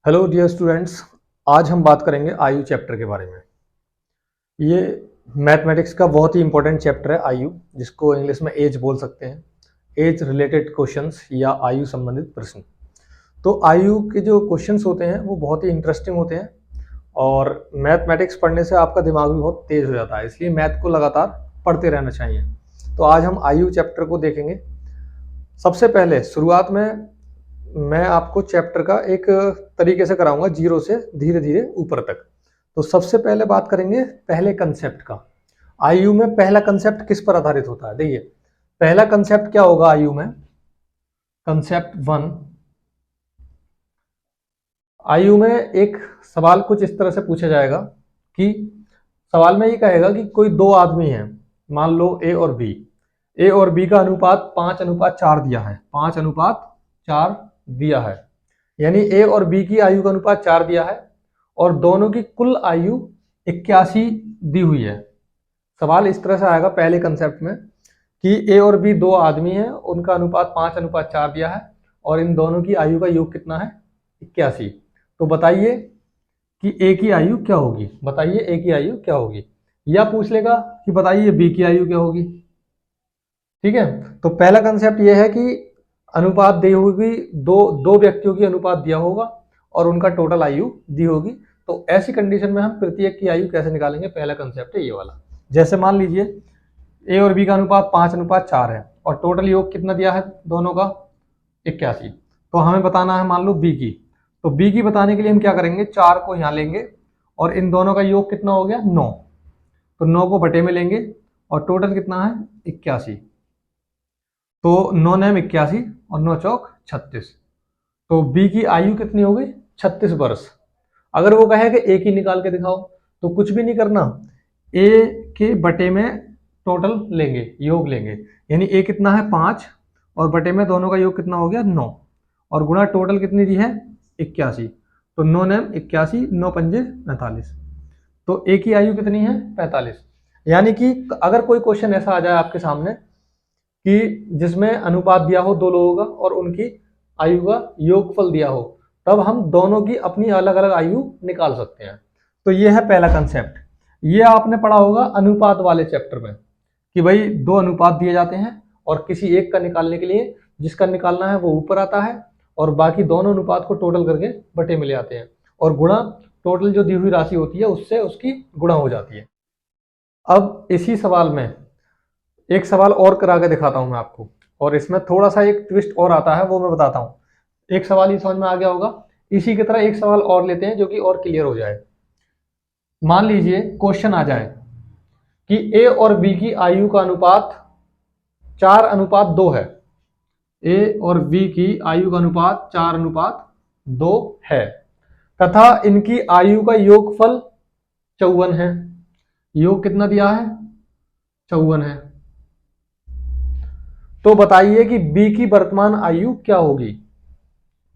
Hello dear students, आज हम बात करेंगे आयु चैप्टर के बारे में। ये मैथमेटिक्स का बहुत ही इंपॉर्टेंट चैप्टर है आयु, जिसको इंग्लिश में एज बोल सकते हैं। एज रिलेटेड क्वेश्चंस या आयु संबंधित प्रश्न। तो आयु के जो क्वेश्चंस होते हैं वो बहुत ही इंटरेस्टिंग होते हैं और मैथमेटिक्स पढ़ने से आपका दिमाग भी बहुत तेज हो जाता है, इसलिए मैथ को लगातार पढ़ते रहना चाहिए। तो आज हम आयु चैप्टर को देखेंगे। सबसे पहले शुरुआत में मैं आपको चैप्टर का एक तरीके से कराऊंगा, जीरो से धीरे धीरे ऊपर तक। तो सबसे पहले बात करेंगे पहले कंसेप्ट का। आयु में पहला कंसेप्ट किस पर आधारित होता है? देखिए, पहला कंसेप्ट क्या होगा आयु में। कंसेप्ट 1, आयु में एक सवाल कुछ इस तरह से पूछा जाएगा कि सवाल में ये कहेगा कि कोई दो आदमी हैं, मान लो ए और बी। ए और बी का अनुपात 5:4 दिया है, 5:4 दिया है, यानी ए और बी की आयु का अनुपात 4 दिया है और दोनों की कुल आयु 81 दी हुई है। सवाल इस तरह से आएगा पहले कंसेप्ट में कि ए और बी दो आदमी हैं, उनका अनुपात 5:4 दिया है और इन दोनों की आयु का योग कितना है? 81। तो बताइए कि ए की आयु क्या होगी, बताइए ए की आयु क्या होगी। या पूछ लेगा कि बताइए बी की आयु क्या होगी। ठीक है, तो पहला कंसेप्ट यह है कि अनुपात दी होगी, दो व्यक्तियों की अनुपात दिया होगा और उनका टोटल आयु दी होगी। तो ऐसी कंडीशन में हम प्रत्येक की आयु कैसे निकालेंगे? पहला कंसेप्ट है ये वाला। जैसे मान लीजिए ए और बी का अनुपात 5:4 है और टोटल योग कितना दिया है दोनों का? 81। तो हमें बताना है मान लो बी की। तो बी की बताने के लिए हम क्या करेंगे? 4 को यहाँ लेंगे और इन दोनों का योग कितना हो गया? 9। तो 9 को बटे में लेंगे और टोटल कितना है? 81। तो 9 9 81 और 9 चौक 36। तो बी की आयु कितनी हो गई? 36 वर्ष। अगर वो कहे कि ए की निकाल के दिखाओ तो कुछ भी नहीं करना, ए के बटे में टोटल लेंगे, योग लेंगे। यानी ए कितना है? 5 और बटे में दोनों का योग कितना हो गया? 9 और गुणा टोटल कितनी दी है? 81। तो 9 9 81, 9 पंजे 45। तो ए की आयु कितनी है? 45। यानी कि अगर कोई क्वेश्चन ऐसा आ जाए आपके सामने कि जिसमें अनुपात दिया हो दो लोगों का और उनकी आयु का योगफल दिया हो, तब हम दोनों की अपनी अलग अलग आयु निकाल सकते हैं। तो ये है पहला कंसेप्ट। ये आपने पढ़ा होगा अनुपात वाले चैप्टर में कि भाई दो अनुपात दिए जाते हैं और किसी एक का निकालने के लिए जिसका निकालना है वो ऊपर आता है और बाकी दोनों अनुपात को टोटल करके बटे में ले आते हैं और गुणा टोटल जो दी हुई राशि होती है उससे उसकी गुणा हो जाती है। अब इसी सवाल में एक सवाल और करा के दिखाता हूं मैं आपको, और इसमें थोड़ा सा एक ट्विस्ट और आता है, वो मैं बताता हूं। एक सवाल ही समझ में आ गया होगा, इसी की तरह एक सवाल और लेते हैं जो कि और क्लियर हो जाए। मान लीजिए क्वेश्चन आ जाए कि ए और बी की आयु का अनुपात 4:2 है। ए और बी की आयु का अनुपात 4:2 है तथा इनकी आयु का योगफल 54 है। योग कितना दिया है? 54 है। तो बताइए कि बी की वर्तमान आयु क्या होगी?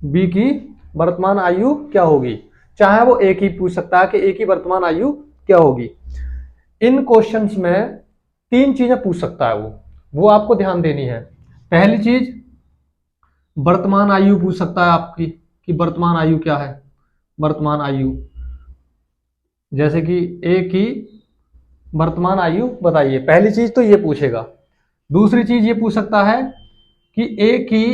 बी की वर्तमान आयु क्या होगी? चाहे वो ए की पूछ सकता है कि ए की वर्तमान आयु क्या होगी। इन क्वेश्चंस में 3 चीजें पूछ सकता है वो आपको ध्यान देनी है। पहली चीज वर्तमान आयु पूछ सकता है आपकी कि वर्तमान आयु क्या है। वर्तमान आयु जैसे कि ए की वर्तमान आयु बताइए, पहली चीज तो ये पूछेगा। दूसरी चीज ये पूछ सकता है कि ए की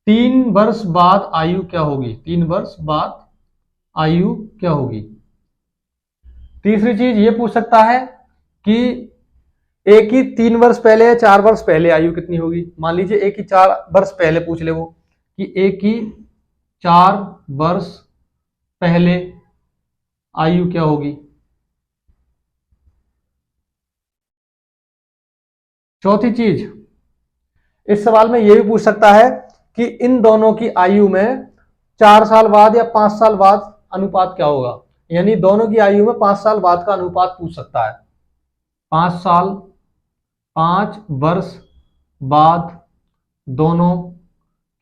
3 वर्ष बाद आयु क्या होगी? 3 वर्ष बाद आयु क्या होगी? तीसरी चीज ये पूछ सकता है कि ए की 3 वर्ष पहले या 4 वर्ष पहले आयु कितनी होगी। मान लीजिए ए की 4 वर्ष पहले पूछ ले वो कि ए की 4 वर्ष पहले आयु क्या होगी। चौथी चीज इस सवाल में यह भी पूछ सकता है कि इन दोनों की आयु में 4 साल बाद या 5 साल बाद अनुपात क्या होगा। यानी दोनों की आयु में 5 साल बाद का अनुपात पूछ सकता है। 5 साल, 5 वर्ष बाद दोनों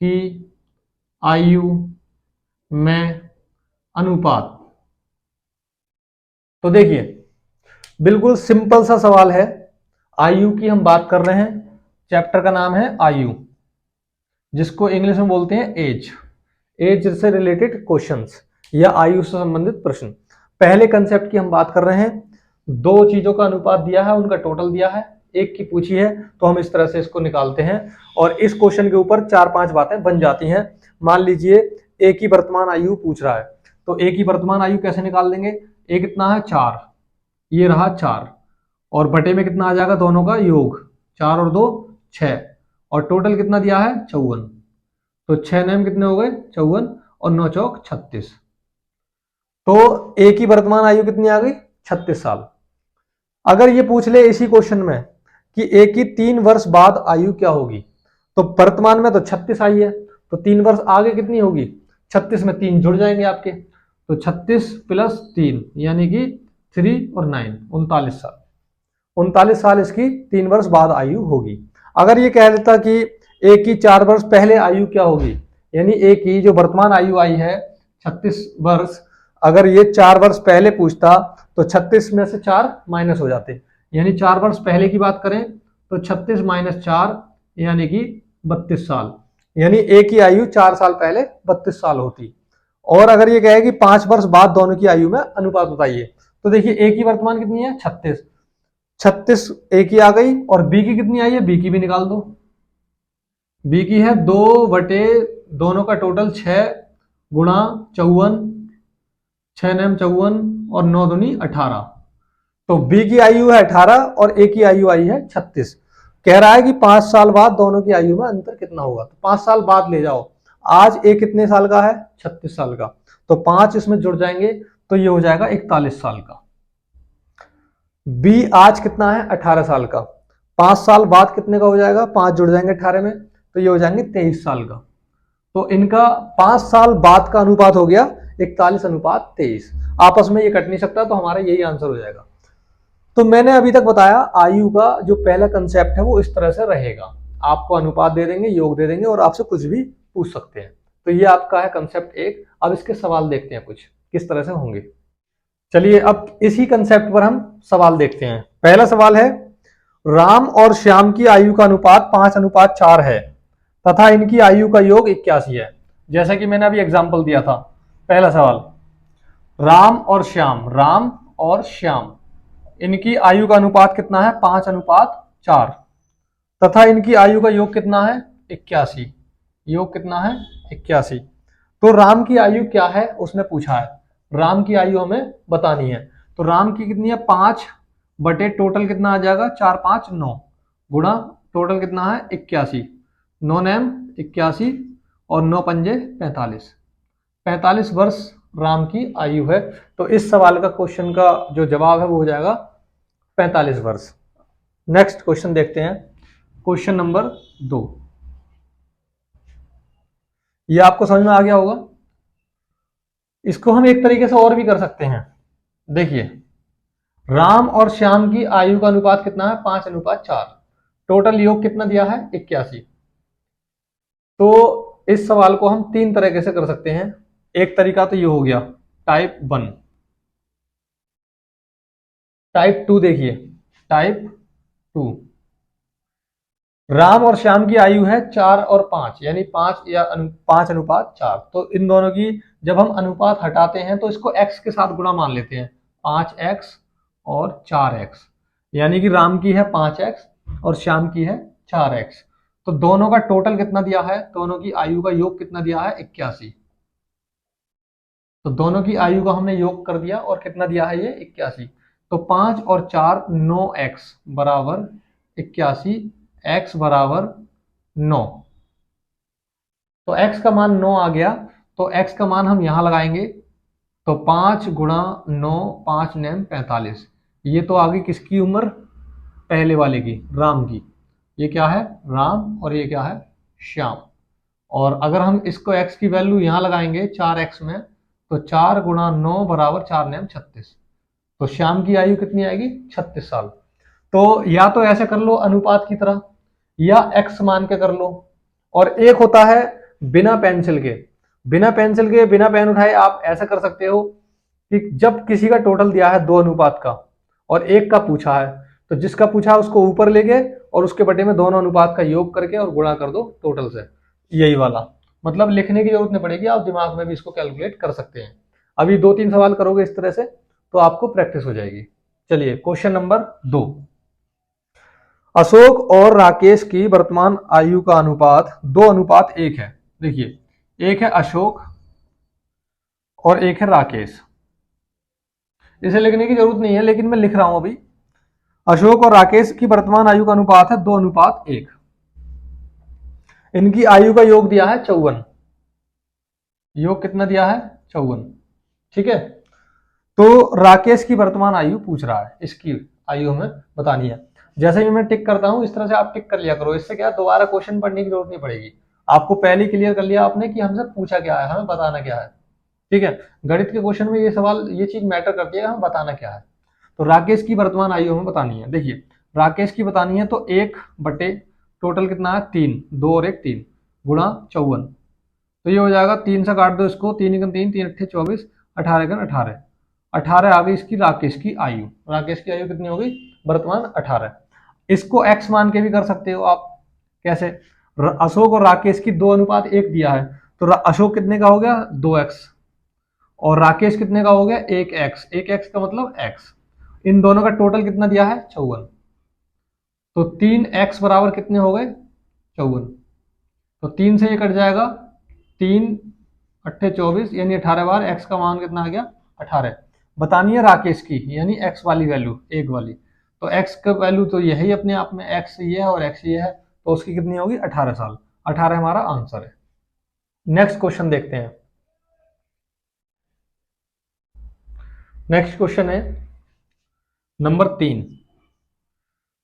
की आयु में अनुपात। तो देखिए बिल्कुल सिंपल सा सवाल है। आयु की हम बात कर रहे हैं, चैप्टर का नाम है आयु, जिसको इंग्लिश में बोलते हैं एज। एज से रिलेटेड क्वेश्चंस या आयु से संबंधित प्रश्न। पहले कंसेप्ट की हम बात कर रहे हैं, दो चीजों का अनुपात दिया है, उनका टोटल दिया है, एक की पूछी है, तो हम इस तरह से इसको निकालते हैं और इस क्वेश्चन के ऊपर 4-5 बातें बन जाती हैं। मान लीजिए ए की वर्तमान आयु पूछ रहा है, तो ए की वर्तमान आयु कैसे निकाल देंगे, ए कितना है 4, ये रहा 4 और बटे में कितना आ जाएगा दोनों का योग, 4 और 2 6 और टोटल कितना दिया है 54, तो 6 नेम कितने हो गए 54 और 9 चौक 36, तो ए की वर्तमान आयु कितनी आ गई 36 साल। अगर ये पूछ ले इसी क्वेश्चन में कि ए की 3 वर्ष बाद आयु क्या होगी, तो वर्तमान में तो 36 आई है, तो 3 वर्ष आगे कितनी होगी, 36 में 3 जुड़ जाएंगे आपके, तो 36 प्लस 3 यानी कि 3 और 9 39 साल, 39 साल इसकी 3 वर्ष बाद आयु होगी। अगर ये कह देता कि ए की 4 वर्ष पहले आयु क्या होगी, यानी ए की जो वर्तमान आयु आई है 36 वर्ष, अगर ये 4 वर्ष पहले पूछता तो 36 में से 4 माइनस हो जाते, यानी 4 वर्ष पहले की बात करें तो 36 माइनस 4 यानी कि 32 साल, यानी ए की आयु 4 साल पहले 32 साल होती। और अगर ये कहे कि 5 वर्ष बाद दोनों की आयु में अनुपात बताइए, तो देखिए ए की वर्तमान कितनी है 36, 36 ए की आ गई और बी की कितनी आई है, बी की भी निकाल दो, बी की है 2 बटे दोनों का टोटल 6 गुणा 54, 6 नेम 54 और 9 दूनी 18, तो बी की आयु है 18 और ए की आयु आई है 36। कह रहा है कि 5 साल बाद दोनों की आयु में अंतर कितना होगा, तो 5 साल बाद ले जाओ, आज ए कितने साल का है 36 साल का, तो 5 इसमें जुड़ जाएंगे तो ये हो जाएगा 41 साल का। बी आज कितना है 18 साल का, 5 साल बाद कितने का हो जाएगा, 5 जुड़ जाएंगे 18 में तो ये हो जाएंगे 23 साल का, तो इनका 5 साल बाद का अनुपात हो गया 41:23, आपस में ये कट नहीं सकता, तो हमारा यही आंसर हो जाएगा। तो मैंने अभी तक बताया आयु का जो पहला कंसेप्ट है वो इस तरह से रहेगा, आपको अनुपात दे देंगे, योग दे देंगे और आपसे कुछ भी पूछ सकते हैं, तो ये आपका है कंसेप्ट 1। अब इसके सवाल देखते हैं कुछ किस तरह से होंगे। चलिए अब इसी कंसेप्ट पर हम सवाल देखते हैं। पहला सवाल है, राम और श्याम की आयु का अनुपात 5:4 है तथा इनकी आयु का योग 81 है। जैसा कि मैंने अभी एग्जाम्पल दिया था, पहला सवाल, राम और श्याम इनकी आयु का अनुपात कितना है 5:4 तथा इनकी आयु का योग कितना है 81, योग कितना है 81। तो राम की आयु क्या है उसने पूछा है, राम की आयु हमें बतानी है, तो राम की कितनी है 5 बटे टोटल कितना आ जाएगा 4 5 9 गुणा टोटल कितना है 81, 9 नेम 81 और 9 पंजे 45, 45 वर्ष राम की आयु है। तो इस सवाल का क्वेश्चन का जो जवाब है वो हो जाएगा 45 वर्ष। नेक्स्ट क्वेश्चन देखते हैं, क्वेश्चन नंबर 2। ये आपको समझ में आ गया होगा। इसको हम एक तरीके से और भी कर सकते हैं, देखिए राम और श्याम की आयु का अनुपात कितना है 5:4, टोटल योग कितना दिया है 81। तो इस सवाल को हम 3 तरीके से कर सकते हैं। एक तरीका तो ये हो गया टाइप 1। टाइप 2 देखिए, टाइप 2, राम और श्याम की आयु है 4 और 5 यानी 5:4, तो इन दोनों की जब हम अनुपात हटाते हैं तो इसको x के साथ गुणा मान लेते हैं, 5x और 4x, यानी कि राम की है 5x और श्याम की है 4x, तो दोनों का टोटल कितना दिया है, दोनों की आयु का योग कितना दिया है 81, तो दोनों की आयु का हमने योग कर दिया और कितना दिया है ये 81, तो 5 और 4 9x बराबर 81, x बराबर 9, तो x का मान 9 आ गया, तो x का मान हम यहां लगाएंगे, तो 5 गुणा 9 5 नेम 45, ये तो आ गई किसकी उम्र, पहले वाले की राम की, ये क्या है राम और ये क्या है श्याम, और अगर हम इसको x की वैल्यू यहां लगाएंगे 4x में, तो 4 गुणा 9 बराबर 4 नेम 36, तो श्याम की आयु कितनी आएगी 36 साल। तो या तो ऐसे कर लो अनुपात की तरह, या x मान के कर लो, और एक होता है बिना पेंसिल के, बिना पेन उठाए आप ऐसा कर सकते हो कि जब किसी का टोटल दिया है 2 अनुपात का और एक का पूछा है, तो जिसका पूछा है उसको ऊपर ले गए और उसके बटे में दोनों अनुपात का योग करके और गुणा कर दो टोटल से, यही वाला मतलब लिखने की जरूरत नहीं पड़ेगी, आप दिमाग में भी इसको कैलकुलेट कर सकते हैं। अभी 2-3 सवाल करोगे इस तरह से तो आपको प्रैक्टिस हो जाएगी। चलिए क्वेश्चन नंबर 2। अशोक और राकेश की वर्तमान आयु का अनुपात 2:1 है। देखिए एक है अशोक और एक है राकेश। इसे लिखने की जरूरत नहीं है लेकिन मैं लिख रहा हूं अभी। अशोक और राकेश की वर्तमान आयु का अनुपात है 2:1। इनकी आयु का योग दिया है 54। योग कितना दिया है? 54। ठीक है, तो राकेश की वर्तमान आयु पूछ रहा है, इसकी आयु हमें बतानी है। जैसे ही मैं टिक करता हूं इस तरह से आप टिक कर लिया करो, इससे क्या दोबारा क्वेश्चन पढ़ने की जरूरत नहीं पड़ेगी। आपको पहले क्लियर कर लिया आपने कि हमसे पूछा क्या है, हमें बताना क्या है। ठीक है, गणित के क्वेश्चन में ये सवाल ये चीज मैटर करती है, हमें बताना क्या है। तो राकेश की वर्तमान आयु हमें बतानी है। देखिए राकेश की बतानी है तो 1 टोटल कितना है 3, 2 और 1 3 गुणा 54। तो ये हो जाएगा 3 से काट दो इसको, 3 × 3 3 × 24, 18 × 18 18 आ गई इसकी राकेश की आयु। राकेश की आयु कितनी हो गई वर्तमान? 18। इसको x मान के भी कर सकते हो आप। कैसे? अशोक और राकेश की 2:1 दिया है तो अशोक कितने का हो गया 2x और राकेश कितने का हो गया 1x। 1x का मतलब x। इन दोनों का टोटल कितना दिया है 54। तो 3x बराबर कितने हो गए 54। तो 3 से ये कट जाएगा, 3 8 24 यानी 18 बार x का मान कितना आ गया 18। बतानी है राकेश की यानी x वाली वैल्यू, एक वाली। तो x का वैल्यू तो यही अपने आप में, x ये है और x ये है, तो उसकी कितनी होगी 18 साल। 18 हमारा आंसर है। नेक्स्ट क्वेश्चन देखते हैं। नेक्स्ट क्वेश्चन है नंबर 3।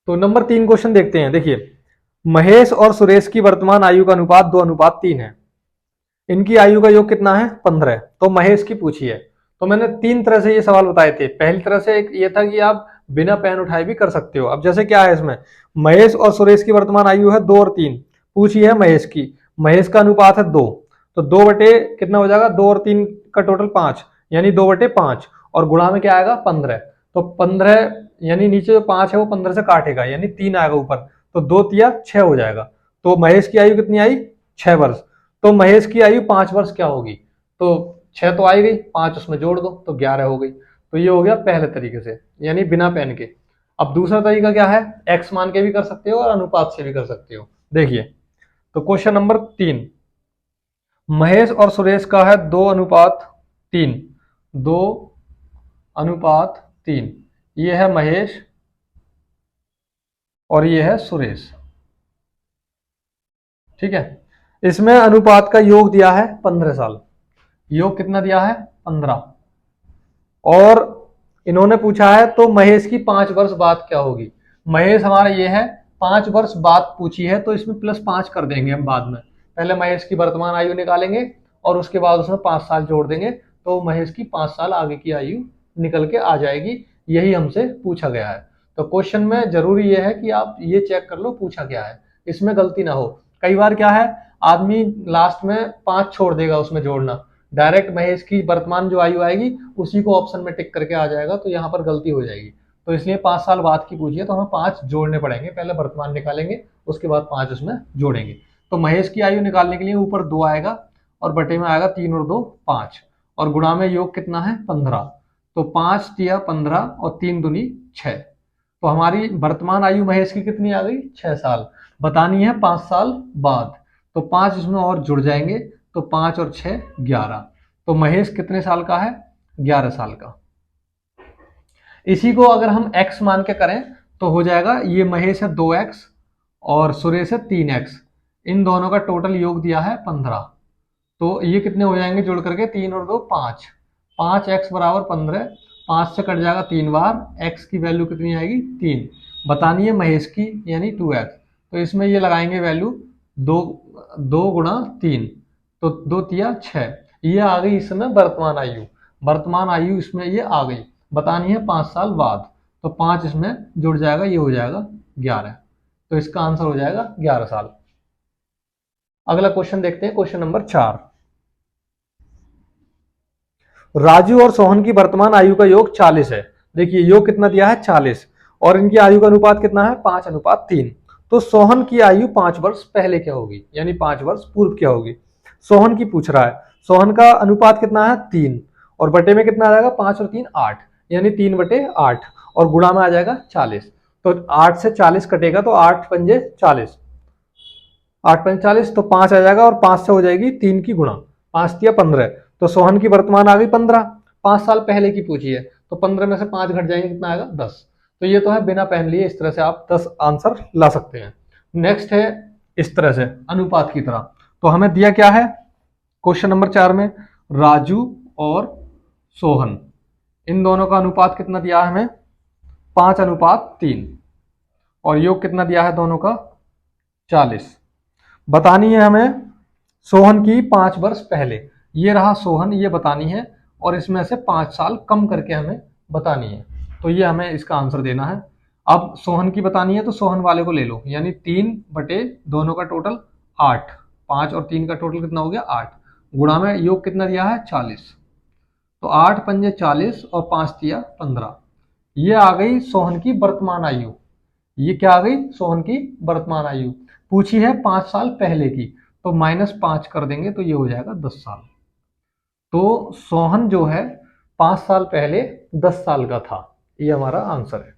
तो नंबर 3 क्वेश्चन देखते हैं। देखिए महेश और सुरेश की वर्तमान आयु का अनुपात 2:3 है। इनकी आयु का योग कितना है 15। तो महेश की पूछी है। तो मैंने 3 तरह से ये सवाल बताए थे। पहली तरह से एक ये था कि आप बिना पेन उठाए भी कर सकते हो। अब जैसे क्या है इसमें, महेश और सुरेश की वर्तमान आयु है 2 और 3, पूछी है महेश की। महेश का अनुपात है 2, तो 2 बटे कितना हो जाएगा 2 और 3 का टोटल 5 यानी 2/5 और गुणा में क्या आएगा 15। तो 15 यानी नीचे जो 5 है वो 15 से काटेगा यानी 3 आएगा ऊपर, तो 2 तिया 6 हो जाएगा। तो महेश की आयु कितनी आई 6 वर्ष। तो महेश की आयु 5 वर्ष क्या होगी? तो 6 तो आई गई, 5 उसमें जोड़ दो तो 11 हो गई। तो ये हो गया पहले तरीके से यानी बिना पेन के। अब दूसरा तरीका क्या है, x मान के भी कर सकते हो और अनुपात से भी कर सकते हो। देखिए तो क्वेश्चन नंबर 3, महेश और सुरेश का है 2:3। 2:3 ये है महेश और ये है सुरेश। ठीक है, इसमें अनुपात का योग दिया है 15 साल। योग कितना दिया है 15। और इन्होंने पूछा है तो महेश की 5 वर्ष बाद क्या होगी। महेश हमारा ये है, 5 वर्ष बाद पूछी है तो इसमें +5 कर देंगे हम बाद में। पहले महेश की वर्तमान आयु निकालेंगे और उसके बाद उसमें 5 साल जोड़ देंगे तो महेश की 5 साल आगे की आयु निकल के आ जाएगी। यही हमसे पूछा गया है। तो क्वेश्चन में जरूरी यह है कि आप ये चेक कर लो पूछा क्या है, इसमें गलती ना हो। कई बार क्या है आदमी लास्ट में 5 छोड़ देगा उसमें जोड़ना, डायरेक्ट महेश की वर्तमान जो आयु आएगी उसी को ऑप्शन में टिक करके आ जाएगा, तो यहाँ पर गलती हो जाएगी। तो इसलिए 5 साल बाद की पूछिए तो हमें 5 जोड़ने पड़ेंगे, पहले वर्तमान निकालेंगे उसके बाद 5 उसमें जोड़ेंगे। तो महेश की आयु निकालने के लिए ऊपर 2 आएगा और बटे में आएगा 3 और 2 5 और गुणा में योग कितना है 15। तो 5 तिया 15 और 3 दूनी 6। तो हमारी वर्तमान आयु महेश की कितनी आ गई 6 साल। बतानी है 5 साल बाद, तो 5 इसमें और जुड़ जाएंगे तो 5 और 6 11। तो महेश कितने साल का है 11 साल का। इसी को अगर हम x मान के करें तो हो जाएगा, ये महेश है 2x और सुरेश है 3x। इन दोनों का टोटल योग दिया है 15। तो ये कितने हो जाएंगे जुड़ करके 3 और 2 5। 5x बराबर 15। 5 से कट जाएगा 3 बार, x की वैल्यू कितनी आएगी 3। बतानी है महेश की यानी 2x। तो इसमें ये लगाएंगे वैल्यू 2 गुणा 3 तो 2 तिया 6। ये आ गई इसमें वर्तमान आयु। वर्तमान आयु इसमें ये आ गई। बतानी है 5 साल बाद, तो 5 इसमें जुड़ जाएगा, ये हो जाएगा 11। तो इसका आंसर हो जाएगा 11 साल। अगला क्वेश्चन देखते हैं, क्वेश्चन नंबर 4। राजू और सोहन की वर्तमान आयु का योग 40 है। देखिए योग कितना दिया है 40 और इनकी आयु का अनुपात कितना है 5:3। तो सोहन की आयु 5 वर्ष पहले क्या होगी यानी 5 वर्ष पूर्व क्या होगी। सोहन की पूछ रहा है। सोहन का अनुपात कितना है 3, और बटे में कितना आ जाएगा 5 और 3 8, यानी 3/8, और गुणा में आ जाएगा 40। तो 8 से 40 कटेगा तो 8 पंजे 40, 8 पंजे 40, तो 5 आ जाएगा और 5 से हो जाएगी 3 की गुणा, 5 दिया 15। तो सोहन की वर्तमान आ गई 15, 5 साल पहले की पूछी है, तो 15 में से 5 घट जाएंगे, कितना आएगा 10। तो ये तो है बिना पेन लिए, इस तरह से आप 10 आंसर ला सकते हैं। नेक्स्ट है इस तरह से अनुपात की तरह। तो हमें दिया क्या है क्वेश्चन नंबर 4 में, राजू और सोहन, इन दोनों का अनुपात कितना दिया है हमें 5:3, और योग कितना दिया है दोनों का 40। बतानी है हमें सोहन की 5 वर्ष पहले, ये रहा सोहन, ये बतानी है, और इसमें से 5 साल कम करके हमें बतानी है। तो ये हमें इसका आंसर देना है। अब सोहन की बतानी है तो सोहन वाले को ले लो, यानी 3 बटे दोनों का टोटल 8, 5 और 3 का टोटल कितना हो गया 8, गुणा में योग कितना दिया है 40। तो 8 पंजे 40 और 5 दिया 15। ये आ गई सोहन की वर्तमान आयु। ये क्या आ गई सोहन की वर्तमान आयु। पूछी है 5 साल पहले की, तो -5 कर देंगे तो ये हो जाएगा 10 साल। तो सोहन जो है 5 साल पहले 10 साल का था, ये हमारा आंसर है।